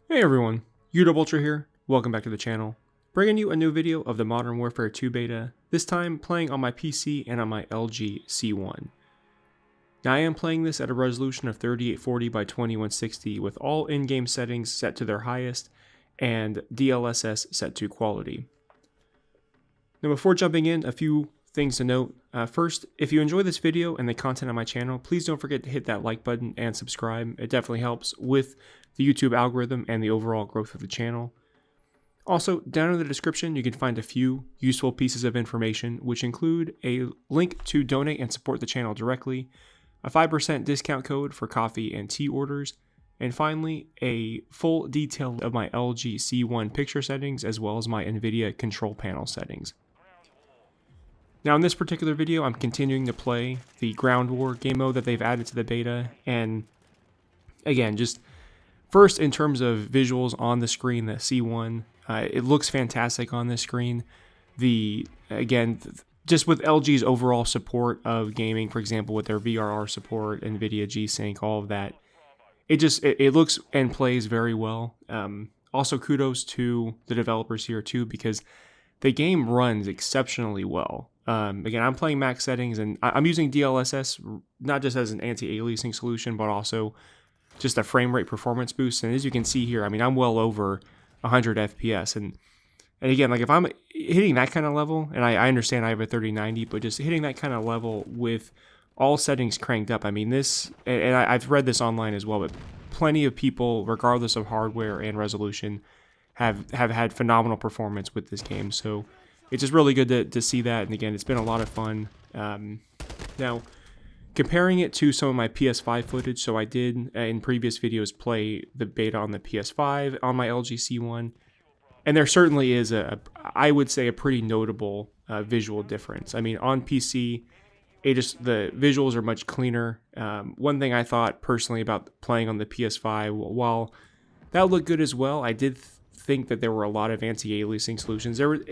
Hey everyone, Udub here. Welcome back to the channel. Bringing you a new video of the Modern Warfare 2 beta, this time playing on my PC and on my LG C1. Now I am playing this at a resolution of 3840 by 2160 with all in-game settings set to their highest and DLSS set to quality. Now before jumping in, a few things to note. First, if you enjoy this video and the content on my channel, please don't forget to hit that like button and subscribe. It definitely helps with the YouTube algorithm and the overall growth of the channel. Also, down in the description, you can find a few useful pieces of information, which include a link to donate and support the channel directly, a 5% discount code for coffee and tea orders, and finally, a full detail of my LG C1 picture settings as well as my NVIDIA Control Panel settings. Now in this particular video, I'm continuing to play the Ground War game mode that they've added to the beta, and again, just first in terms of visuals on the screen, the C1, it looks fantastic on this screen. Just with LG's overall support of gaming, for example, with their VRR support, NVIDIA G-Sync, all of that, it looks and plays very well. Also, kudos to the developers here too, because the game runs exceptionally well. Again, I'm playing max settings and I'm using DLSS not just as an anti-aliasing solution, but also just a frame rate performance boost. And as you can see here, I mean, I'm well over 100 FPS. And again, like if I'm hitting that kind of level, and I understand I have a 3090, but just hitting that kind of level with all settings cranked up, I mean, I've read this online as well, but plenty of people, regardless of hardware and resolution, have had phenomenal performance with this game. So it's just really good to see that. And again, it's been a lot of fun. Now, comparing it to some of my PS5 footage, so I did in previous videos play the beta on the PS5 on my LG C1, and there certainly is I would say a pretty notable visual difference. I mean, on PC, the visuals are much cleaner. One thing I thought personally about playing on the PS5, while that looked good as well, I did think that there were a lot of anti-aliasing solutions. There were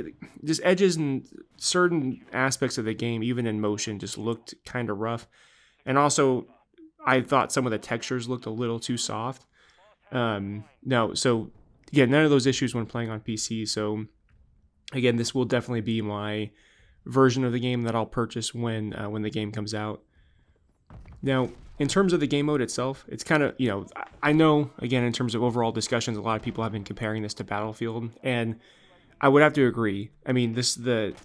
just edges and certain aspects of the game, even in motion, just looked kind of rough. And also, I thought some of the textures looked a little too soft. None of those issues when playing on PC. So again, this will definitely be my version of the game that I'll purchase when the game comes out. Now, in terms of the game mode itself, it's kind of, I know, again, in terms of overall discussions, a lot of people have been comparing this to Battlefield, and I would have to agree. I mean, the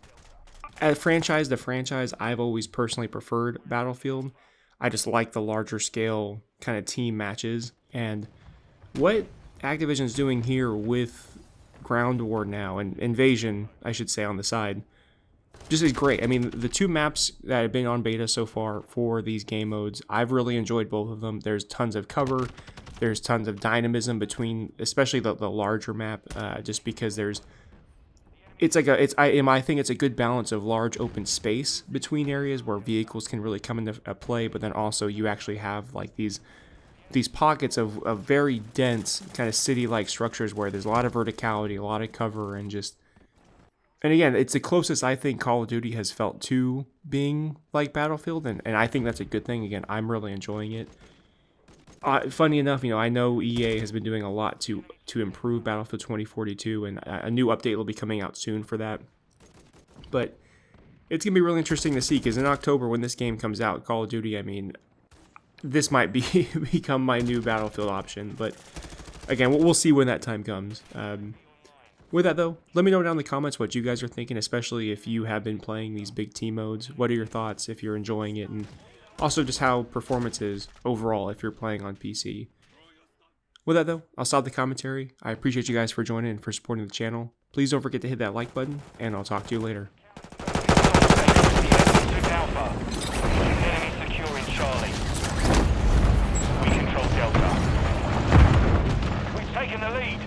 franchise, I've always personally preferred Battlefield. I just like the larger scale kind of team matches, and what Activision's doing here with Ground War now, and Invasion, I should say, on the side, just is great. I mean, the two maps that have been on beta so far for these game modes, I've really enjoyed both of them. There's tons of cover, there's tons of dynamism between, especially the larger map, just because I think it's a good balance of large open space between areas where vehicles can really come into play, but then also you actually have like these pockets of very dense kind of city-like structures where there's a lot of verticality, a lot of cover, and again, it's the closest I think Call of Duty has felt to being like Battlefield, and I think that's a good thing. Again, I'm really enjoying it. Funny enough, I know EA has been doing a lot to improve Battlefield 2042, and a new update will be coming out soon for that. But it's going to be really interesting to see, because in October, when this game comes out, Call of Duty, I mean, this might become my new Battlefield option. But again, we'll see when that time comes. With that though, let me know down in the comments what you guys are thinking, especially if you have been playing these big team modes. What are your thoughts if you're enjoying it, and also just how performance is overall if you're playing on PC. With that though, I'll stop the commentary. I appreciate you guys for joining and for supporting the channel. Please don't forget to hit that like button, and I'll talk to you later. We control Delta. We've taken the lead.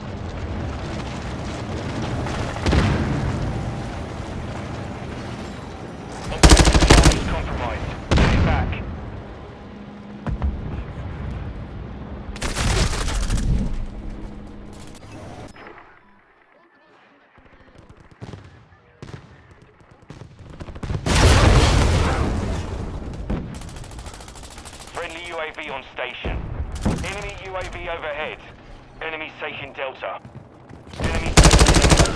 UAV on station. Enemy UAV overhead. Enemy taking Delta. Enemy taking Delta.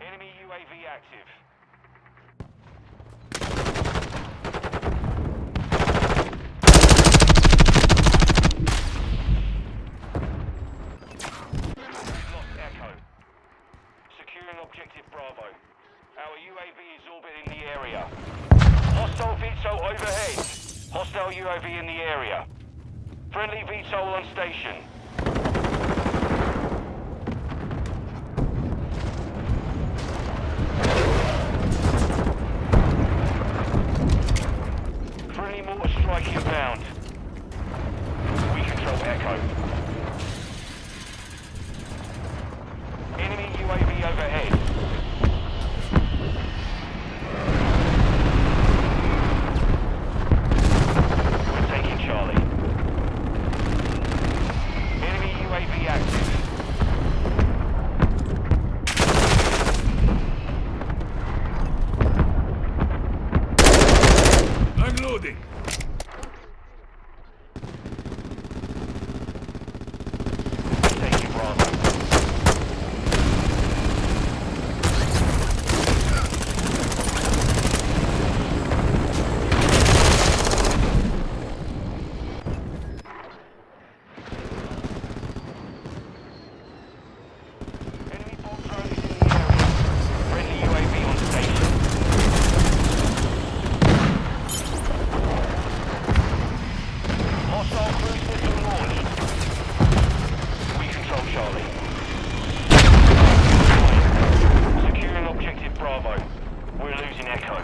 Enemy UAV active. Objective Bravo. Our UAV is orbiting the area. Hostile VTOL overhead. Hostile UAV in the area. Friendly VTOL on station. Friendly mortar strike inbound. We control Echo. Enemy UAV overhead. We're taking Charlie. Enemy UAV active. Unloading. Taking Bravo. Enemy bomb drone is in the area. Friendly UAV on station. Hostile cruise missile launched. We control Charlie. Securing objective Bravo. We're losing Echo.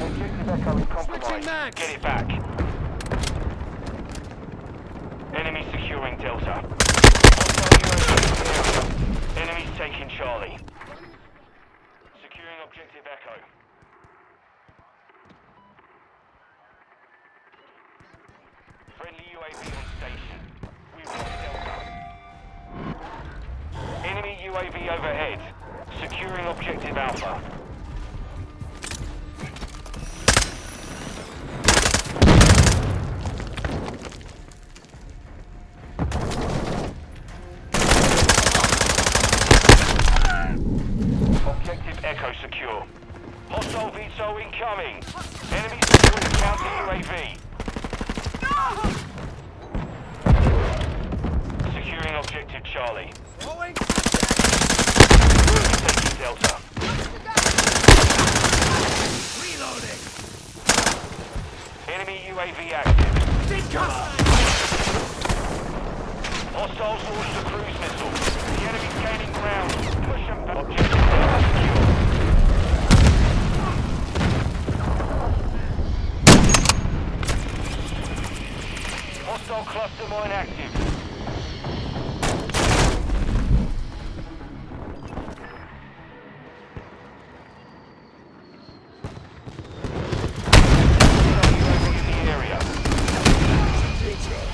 Objective Echo is compromised. Get it back. Enemy securing Delta. Hostile UAV in the area. Enemies taking Charlie. Securing objective Echo. Friendly UAV on station. We want Delta. Enemy UAV overhead. Securing objective Alpha. Objective Echo secure. Hostile VTOL incoming. Enemy securing counter UAV. Securing objective Charlie. Taking Delta. Reloading. Enemy UAV active. Hostiles launched a cruise missile. The enemy's gaining ground. Push them back. Objective Delta secure. Hostile cluster mine active. Hostile UAV in the area.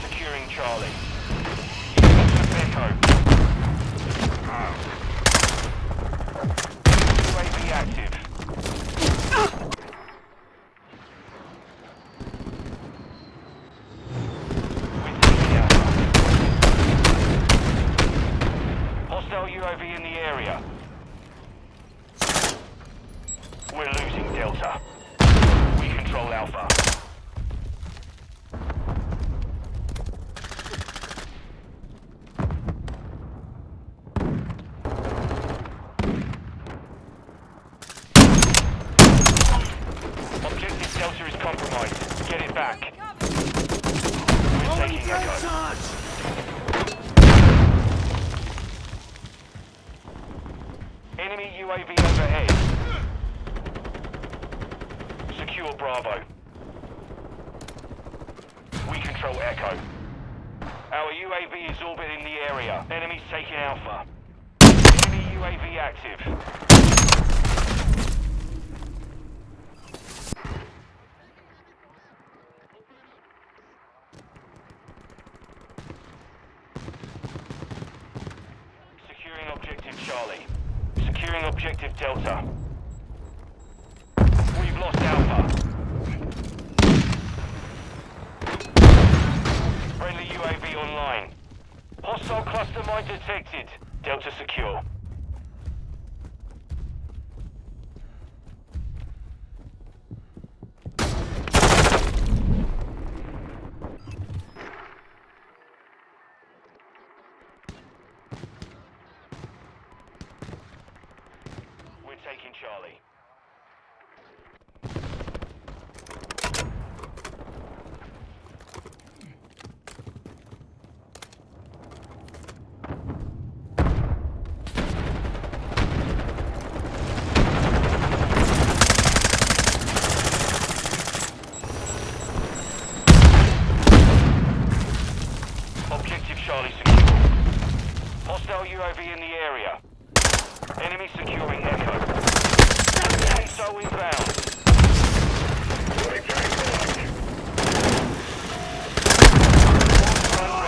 Securing Charlie. Echo. UAV active. We're taking Alpha. Hostile UAV in the area. We're losing Delta. We control Alpha. Objective Delta is compromised. Get it back. We're taking Echo. Enemy UAV overhead. Secure Bravo. We control Echo. Our UAV is orbiting the area. Enemies taking Alpha. Enemy UAV active. Securing objective Charlie. Securing objective Delta. We've lost Alpha. Friendly UAV online. Hostile cluster mine detected. Delta secure. We're taking Charlie. Objective Charlie secure. Hostile UAV in the area. Enemy securing Echo. So inbound.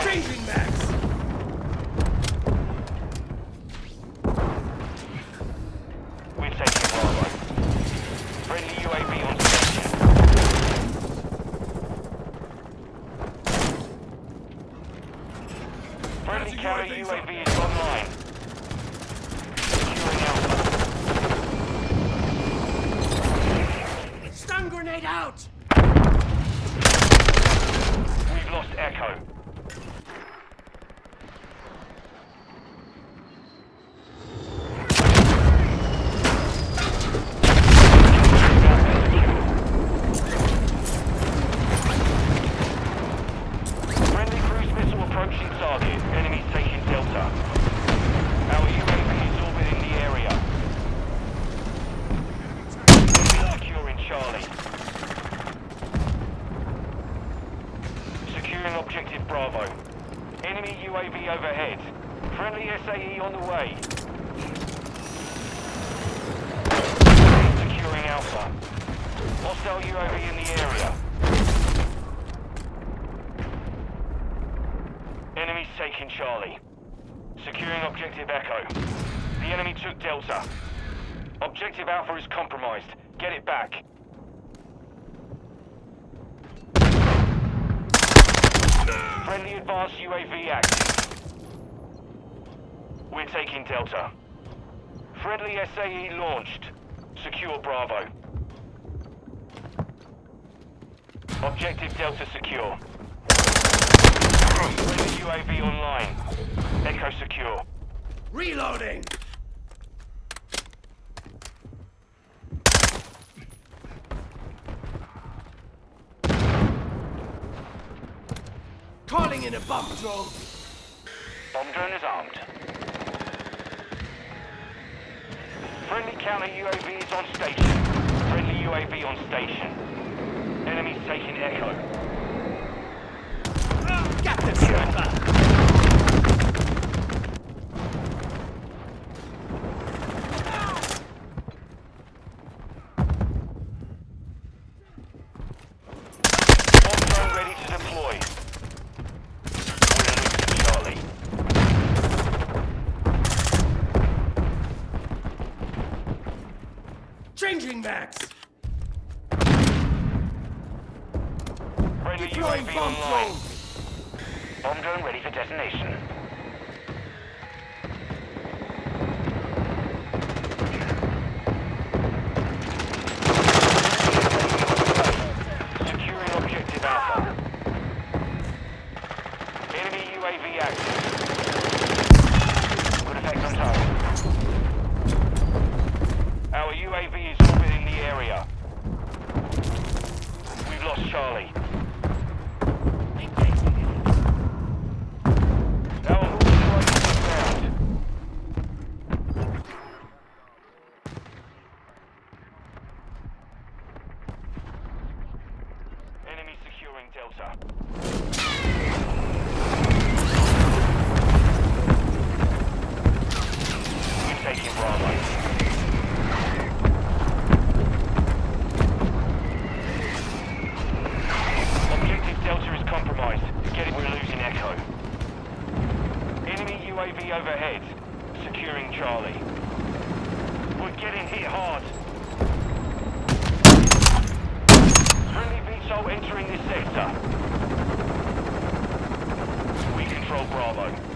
Changing max. We're taking Bravo. Friendly UAV on station. Friendly counter UAV is online. Securing Alpha. Stun grenade out. We've lost Echo. Friendly cruise missile approaching target. Enemies taking Delta. Our UAV is orbiting the area. Securing Charlie. Securing objective Bravo. Enemy UAV overhead. Friendly SAE on the way. Securing Alpha. Hostile UAV in the area. Enemies taking Charlie. Securing objective Echo. The enemy took Delta. Objective Alpha is compromised. Get it back. Friendly advanced UAV active. We're taking Delta. Friendly SAE launched. Secure Bravo. Objective Delta secure. Friendly UAV online. Echo secure. Reloading. Calling in a bomb drone. Bomb drone is armed. Friendly counter UAV is on station. Friendly UAV on station. Enemies taking Echo. Got the sniper. Bomb drone ready to deploy. We're losing Charlie. Changing max. Friendly Deploying UAV bomb online. drone. Bomb drone ready for detonation. Securing objective Alpha. Enemy UAV active. Good effect on target. Our UAV is orbiting the area. We've lost Charlie. UAV overhead. Securing Charlie. We're getting hit hard. Friendly VTOL entering this sector. We control Bravo.